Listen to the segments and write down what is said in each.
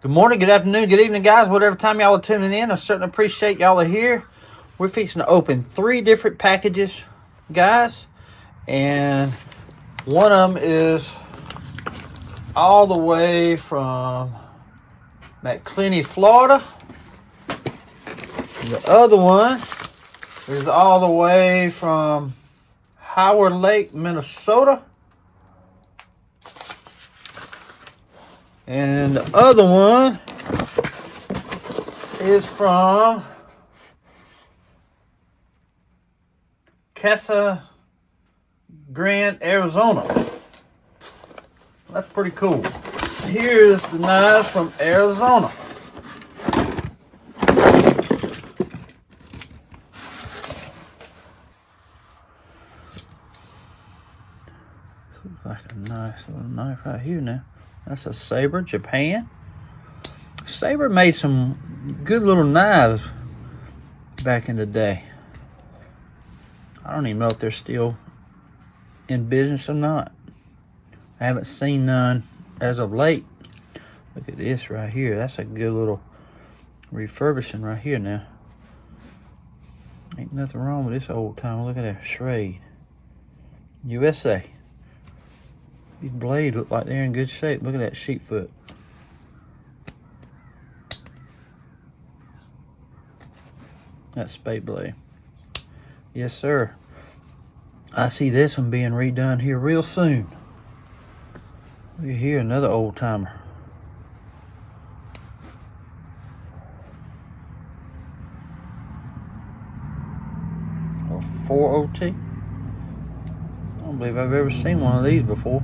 Good morning, good afternoon, good evening, guys. Whatever time y'all are tuning in, I certainly appreciate y'all are here. We're fixing to open 3 different packages, guys. And one of them is all the way from McClenny, Florida. And the other one is all the way from Howard Lake, Minnesota. And the other one is from Casa Grande, Arizona. That's pretty cool. Here's the knives from Arizona. Looks like a nice little knife right here now. That's a Sabre, Japan. Sabre made some good little knives back in the day. I don't even know if they're still in business or not. I haven't seen none as of late. Look at this right here. That's a good little refurbishing right here now. Ain't nothing wrong with this old time. Look at that Schrade. USA. These blades look like they're in good shape. Look at that sheep foot. That spade blade. Yes, sir. I see this one being redone here real soon. Look at here, another old timer. A 4OT. I don't believe I've ever seen one of these before.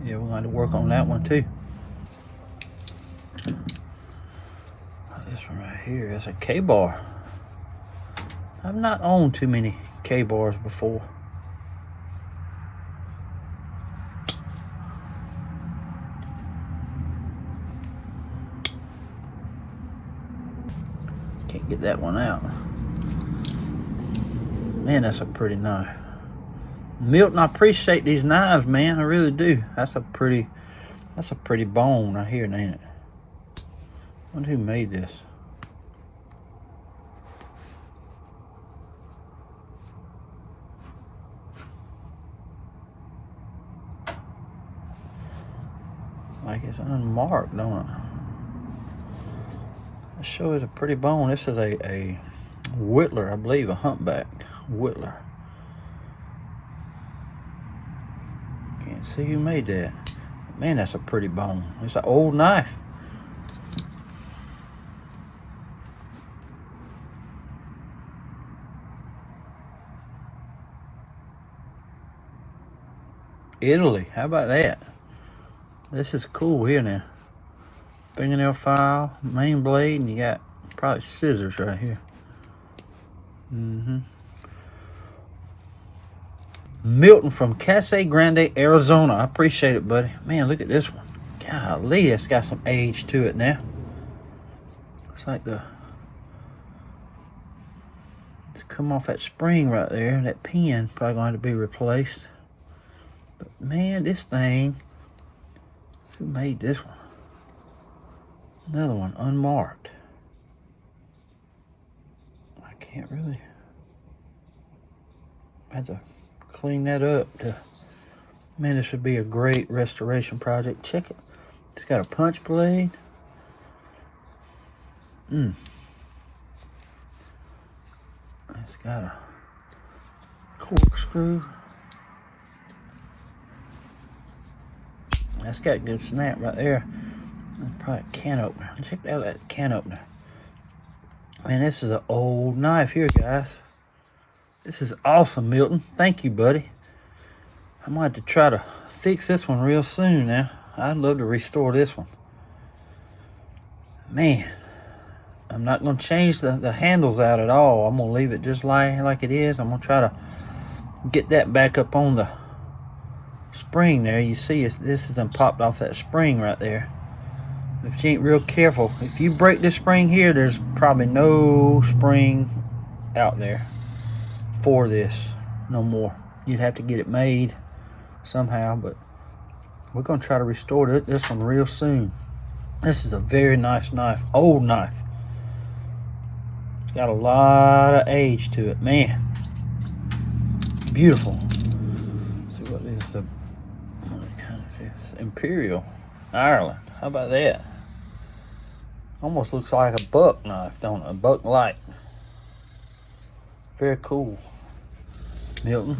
Yeah, we're going to work on that one too. This one right here, that's a K-bar. I've not owned too many K-bars before. Can't get that one out. Man, that's a pretty knife. Milton, I appreciate these knives, man. I really do. That's a pretty bone right here, ain't it? I wonder who made this. Like it's unmarked, don't it? It sure is a pretty bone. This is a whittler, I believe, a humpback whittler. Can't see who made that. Man, that's a pretty bone. It's an old knife. Italy, how about that? This is cool here now. Fingernail file, main blade, and you got probably scissors right here. Milton from Casa Grande, Arizona. I appreciate it, buddy. Man, look at this one. Golly, it's got some age to it now. It's like it's come off that spring right there. That pin probably going to have to be replaced. But man, this thing, who made this one? Another one, unmarked. I can't really. I had to clean that up. Man, this would be a great restoration project. Check it. It's got a punch blade. It's got a corkscrew. That's got a good snap right there. Probably a can opener. Check out that can opener. Man, this is an old knife here, guys. This is awesome, Milton. Thank you, buddy. I might have to try to fix this one real soon now. I'd love to restore this one. Man, I'm not going to change the handles out at all. I'm going to leave it just like it is. I'm going to try to get that back up on the spring there. You see, this is done popped off that spring right there. If you ain't real careful, if you break this spring here, there's probably no spring out there for this no more. You'd have to get it made somehow, but we're going to try to restore this one real soon. This is a very nice knife, old knife. It's got a lot of age to it, man. Beautiful. Let's see what is the what kind of this? Imperial Ireland. How about that? Almost looks like a buck knife, don't it? A buck light. Very cool. Milton.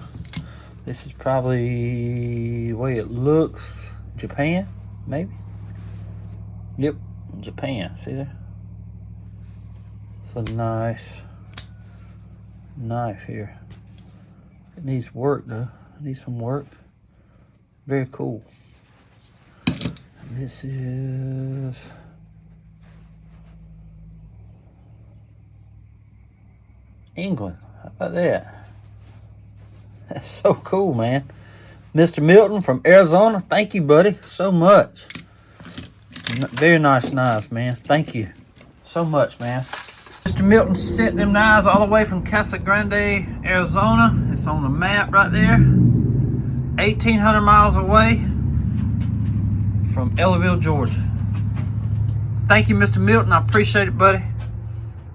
This is probably the way it looks. Japan, maybe? Yep, Japan. See there? It's a nice knife here. It needs work though. It needs some work. Very cool. This is England. How about that? That's so cool, man. Mr. Milton from Arizona, thank you, buddy, so much. Very nice knives, man. Thank you so much, man. Mr. Milton sent them knives all the way from Casa Grande, Arizona. It's on the map right there. 1,800 miles away from Ellaville, Georgia. Thank you, Mr. Milton. I appreciate it, buddy,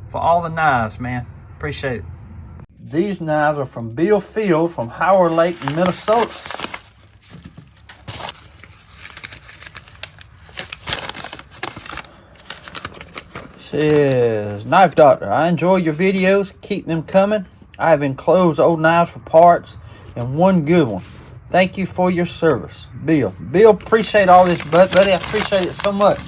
for all the knives, man. Appreciate it. These knives are from Bill Field from Howard Lake, Minnesota. Says, Knife Doctor, I enjoy your videos. Keep them coming. I have enclosed old knives for parts and one good one. Thank you for your service, Bill. Bill, appreciate all this, buddy. I appreciate it so much.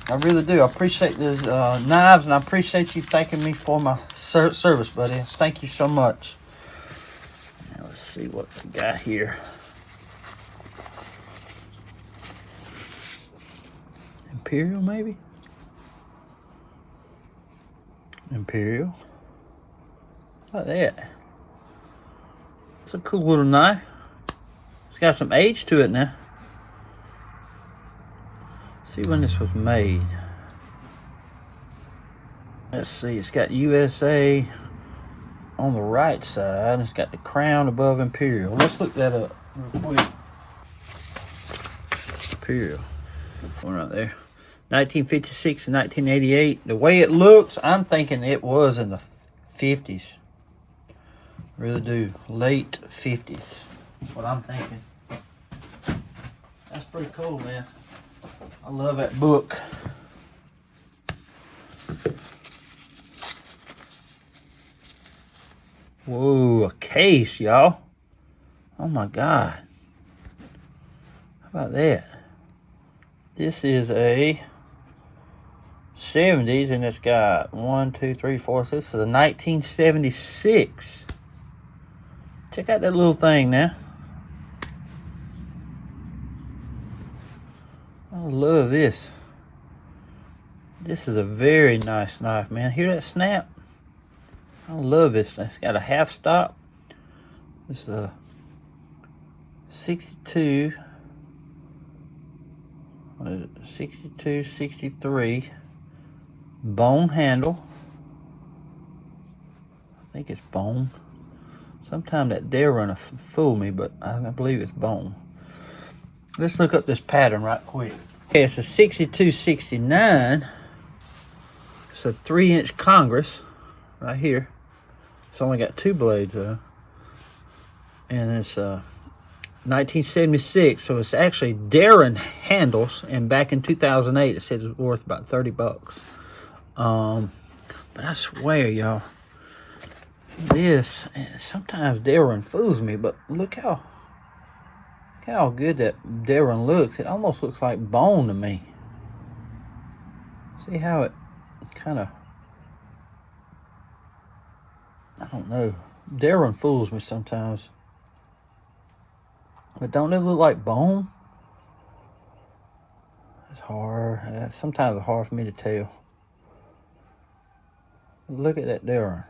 I really do. I appreciate these knives, and I appreciate you thanking me for my service, buddy. Thank you so much. Now let's see what we got here. Imperial, maybe? Imperial. How about that? It's a cool little knife. It's got some age to it now. See when this was made. Let's see, it's got USA on the right side. It's got the crown above Imperial. Let's look that up real quick. Imperial. One right there. 1956 and 1988. The way it looks, I'm thinking it was in the 50s. Really do. Late 50s. That's what I'm thinking. That's pretty cool, man. I love that book. Whoa, a case, y'all. Oh my God. How about that? This is a 70s and it's got 1, 2, 3, 4. So this is a 1976. Check out that little thing now. I love this. This is a very nice knife, man. Hear that snap? I love this. It's got a half stop. This is a 62, 63 bone handle. I think it's bone. Sometimes that dare runner fool me, but I believe it's bone. Let's look up this pattern right quick. Okay, it's a 6269. It's a 3-inch Congress right here. It's only got 2 blades though. And it's 1976, so it's actually Darren handles, and back in 2008 it said it was worth about $30. But I swear, y'all, this, sometimes Darren fools me, but look how good that Darren looks. It almost looks like bone to me. See how it kind of, I don't know. Darren fools me sometimes. But don't it look like bone? It's hard. Sometimes it's hard for me to tell. Look at that Darren.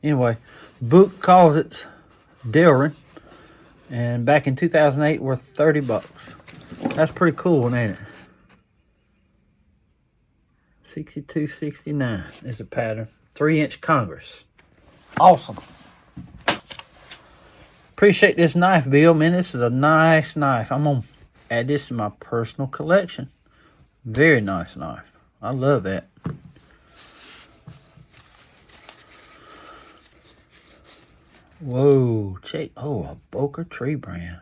Anyway, book calls it Darren, and back in 2008 worth $30. That's pretty cool, ain't it? 6269 is a pattern. 3-inch Congress. Awesome. Appreciate this knife, Bill. Man, this is a nice knife. I'm going to add this to my personal collection. Very nice knife. I love that. Whoa, check. Oh, a Boker tree brand.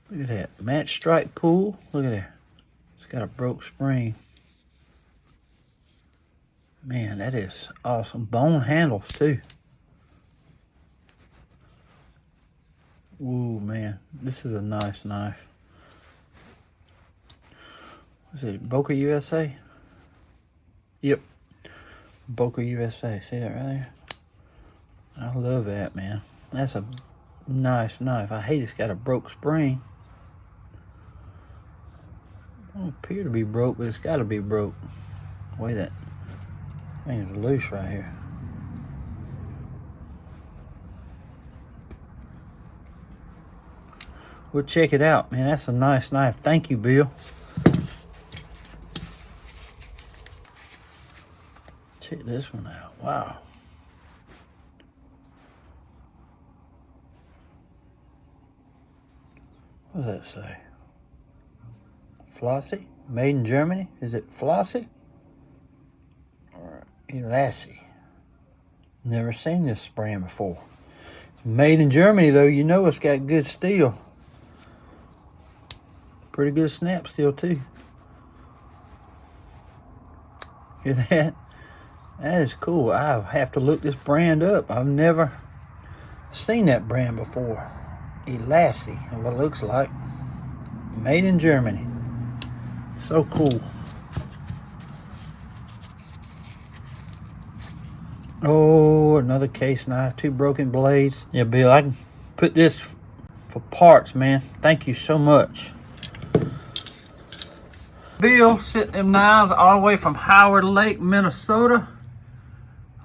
Look at that. Match strike pool. Look at that. It's got a broke spring. Man, that is awesome. Bone handles, too. Ooh, man. This is a nice knife. Is it Boker USA? Yep. Boker USA. See that right there? I love that, man. That's a nice knife. I hate it's got a broke spring. It don't appear to be broke, but it's got to be broke. The way that thing is loose right here. We'll check it out, man. That's a nice knife. Thank you, Bill. Check this one out. Wow. What does that say? Flossie? Made in Germany? Is it Flossie? Or Ellaville? Never seen this brand before. It's made in Germany, though. You know it's got good steel. Pretty good snap steel, too. Hear that? That is cool. I have to look this brand up. I've never seen that brand before. Ellaville, what it looks like. Made in Germany. So cool. Oh, another case knife. 2 broken blades. Yeah, Bill, I can put this for parts, man. Thank you so much. Bill sent them knives all the way from Howard Lake, Minnesota.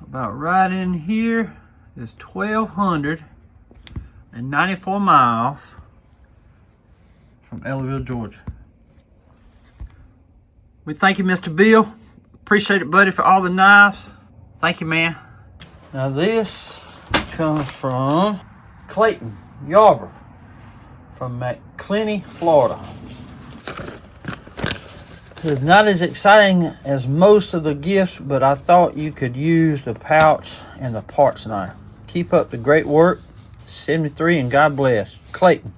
About right in here is 1,294 miles from Ellaville, Georgia. We thank you, Mr. Bill. Appreciate it, buddy, for all the knives. Thank you, man. Now this comes from Clayton Yarber from McClenny, Florida. It's not as exciting as most of the gifts, but I thought you could use the pouch and the parts knife. Keep up the great work. 73 and God bless. Clayton.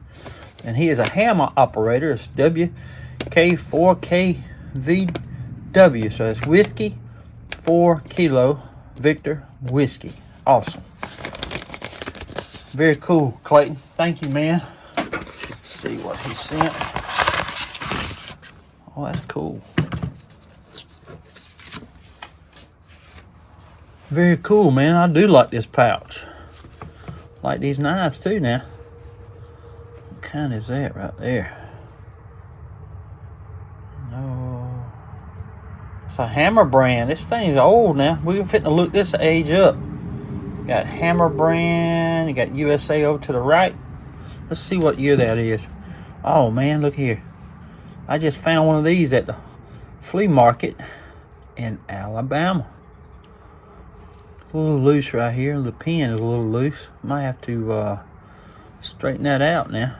And he is a hammer operator. It's WK4KVW. So it's whiskey, 4 kilo, Victor whiskey. Awesome. Very cool, Clayton. Thank you, man. Let's see what he sent. Oh, that's cool. Very cool, man. I do like this pouch. Like these knives too now. What kind is that right there? No. It's a Hammer brand. This thing's old now. We're fitting to look this age up. Got Hammer brand. You got USA over to the right. Let's see what year that is. Oh, man, look here. I just found one of these at the flea market in Alabama. It's a little loose right here. The pin is a little loose. Might have to straighten that out now.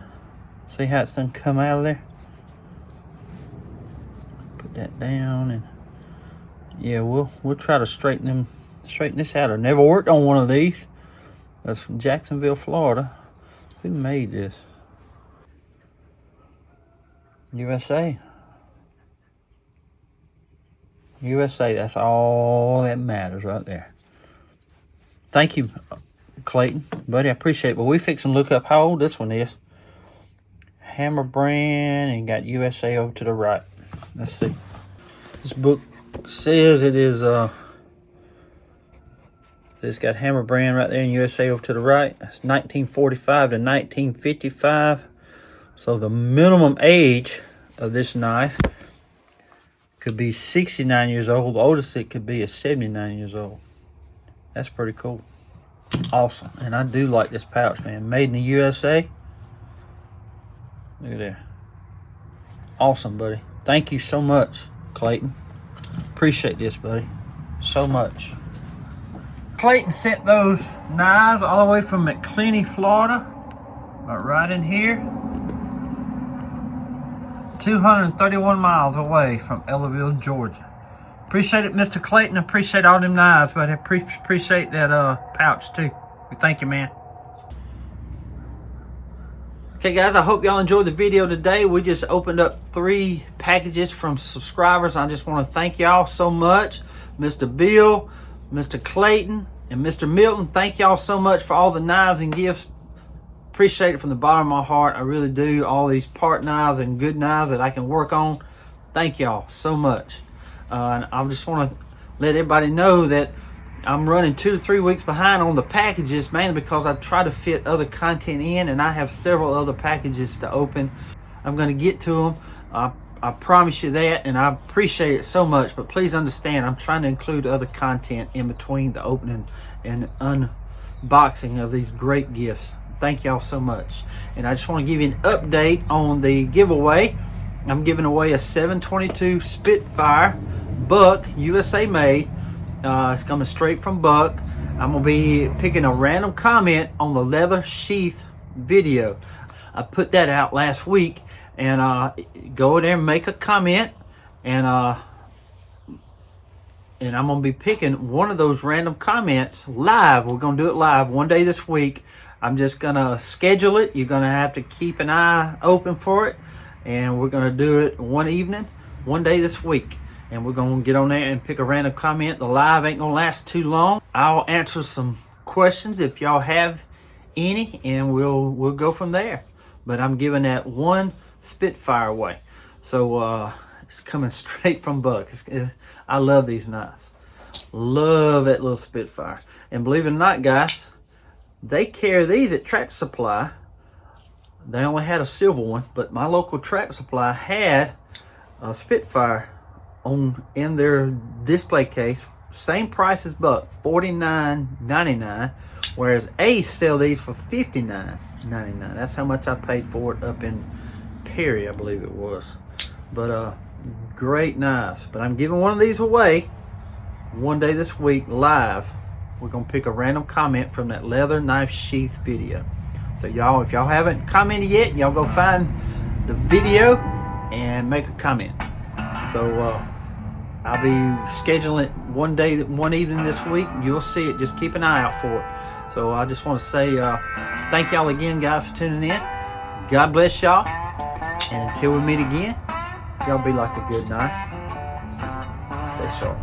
See how it's done come out of there? Put that down and yeah, we'll try to straighten this out. I've never worked on one of these. That's from Jacksonville, Florida. Who made this? USA. USA, that's all that matters right there. Thank you, Clayton. Buddy, I appreciate it. But we fixing to look up how old this one is. Hammer brand and got USA over to the right. Let's see. This book says it is it's got Hammer brand right there and USA over to the right. That's 1945 to 1955. So the minimum age of this knife could be 69 years old. The oldest it could be is 79 years old. That's pretty cool. Awesome. And I do like this pouch, man. Made in the USA. Look at there. Awesome, buddy. Thank you so much, Clayton. Appreciate this, buddy. So much. Clayton sent those knives all the way from McClenny, Florida. But right in here, 231 miles away from Ellaville, Georgia. Appreciate it, Mr. Clayton. Appreciate all them knives, but I appreciate that pouch too. Thank you, man. Okay, guys, I hope y'all enjoyed the video today. We just opened up 3 packages from subscribers. I just want to thank y'all so much. Mr. Bill, Mr. Clayton, and Mr. Milton, thank y'all so much for all the knives and gifts. Appreciate it from the bottom of my heart. I really do. All these part knives and good knives that I can work on. Thank y'all so much. And I just want to let everybody know that I'm running 2 to 3 weeks behind on the packages, mainly because I try to fit other content in, and I have several other packages to open. I'm going to get to them. I promise you that, and I appreciate it so much. But please understand, I'm trying to include other content in between the opening and unboxing of these great gifts. Thank y'all so much. And I just want to give you an update on the giveaway. I'm giving away a 722 Spitfire Buck, USA made. It's coming straight from Buck. I'm going to be picking a random comment on the leather sheath video. I put that out last week. And go there and make a comment. And I'm going to be picking one of those random comments live. We're going to do it live one day this week. I'm just going to schedule it. You're going to have to keep an eye open for it. And we're going to do it one evening, one day this week. And we're going to get on there and pick a random comment. The live ain't going to last too long. I'll answer some questions if y'all have any. And we'll go from there. But I'm giving that one Spitfire away. So it's coming straight from Buck. I love these knives. Love that little Spitfire. And believe it or not, guys, they carry these at Tractor Supply. They only had a silver one, but my local Tractor Supply had a Spitfire in their display case. Same price as Buck, $49.99, whereas Ace sell these for $59.99. That's how much I paid for it up in Perry, I believe it was. But great knives. But I'm giving one of these away one day this week live. We're gonna pick a random comment from that leather knife sheath video. So y'all, if y'all haven't commented yet, y'all go find the video and make a comment. So I'll be scheduling it one evening this week. You'll see it. Just keep an eye out for it. So I just want to say thank y'all again, guys, for tuning in. God bless y'all. And until we meet again, y'all be like a good knife. Stay sharp.